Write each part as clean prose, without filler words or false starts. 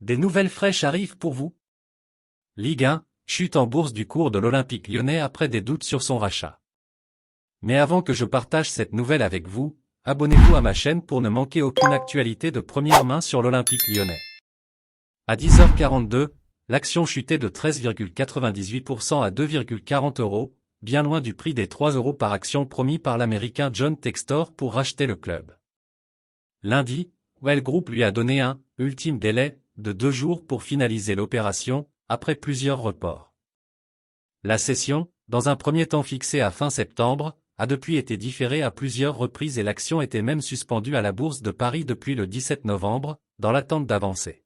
Des nouvelles fraîches arrivent pour vous. Ligue 1, chute en bourse du cours de l'Olympique lyonnais après des doutes sur son rachat. Mais avant que je partage cette nouvelle avec vous, abonnez-vous à ma chaîne pour ne manquer aucune actualité de première main sur l'Olympique lyonnais. À 10h42, l'action chutait de 13,98% à 2,40 €, bien loin du prix des 3 € par action promis par l'Américain John Textor pour racheter le club. Lundi, Well Group lui a donné un « ultime délai » de 2 jours pour finaliser l'opération, après plusieurs reports. La cession, dans un premier temps fixée à fin septembre, a depuis été différée à plusieurs reprises et l'action était même suspendue à la Bourse de Paris depuis le 17 novembre, dans l'attente d'avancées.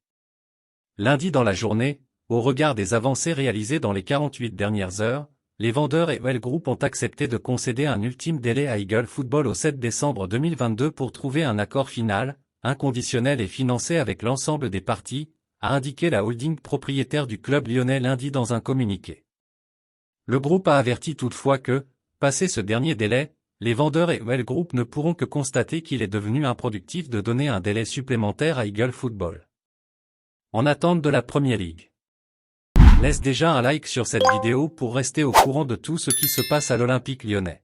Lundi dans la journée, au regard des avancées réalisées dans les 48 dernières heures, les vendeurs et Well Group ont accepté de concéder un ultime délai à Eagle Football au 7 décembre 2022 pour trouver un accord final, inconditionnel et financé avec l'ensemble des parties, a indiqué la holding propriétaire du club lyonnais lundi dans un communiqué. Le groupe a averti toutefois que, passé ce dernier délai, les vendeurs et Well Group ne pourront que constater qu'il est devenu improductif de donner un délai supplémentaire à Eagle Football. En attente de la Premier League. Laisse déjà un like sur cette vidéo pour rester au courant de tout ce qui se passe à l'Olympique lyonnais.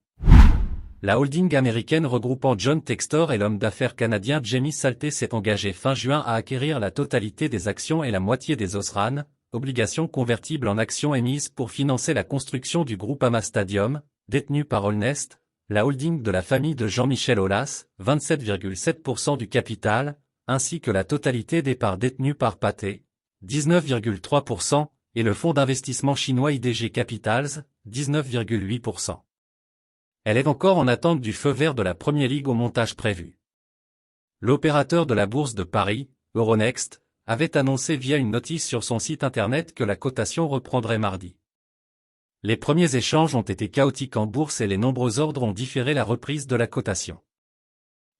La holding américaine regroupant John Textor et l'homme d'affaires canadien Jamie Salté s'est engagé fin juin à acquérir la totalité des actions et la moitié des OSRAN, obligations convertibles en actions émises pour financer la construction du Groupama Stadium, détenu par Allnest, la holding de la famille de Jean-Michel Aulas, 27,7% du capital, ainsi que la totalité des parts détenues par Pathé, 19,3%, et le fonds d'investissement chinois IDG Capitals, 19,8%. Elle est encore en attente du feu vert de la Premier League au montage prévu. L'opérateur de la Bourse de Paris, Euronext, avait annoncé via une notice sur son site internet que la cotation reprendrait mardi. Les premiers échanges ont été chaotiques en bourse et les nombreux ordres ont différé la reprise de la cotation.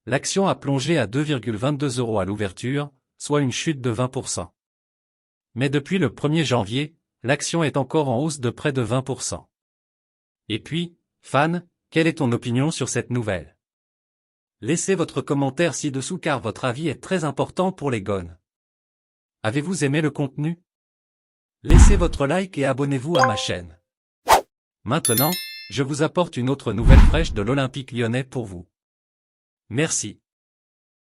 L'action a plongé à 2,22 € à l'ouverture, soit une chute de 20%. Mais depuis le 1er janvier, l'action est encore en hausse de près de 20%. Et puis, fan, quelle est ton opinion sur cette nouvelle? Laissez votre commentaire ci-dessous car votre avis est très important pour les gones. Avez-vous aimé le contenu? Laissez votre like et abonnez-vous à ma chaîne. Maintenant, je vous apporte une autre nouvelle fraîche de l'Olympique lyonnais pour vous. Merci.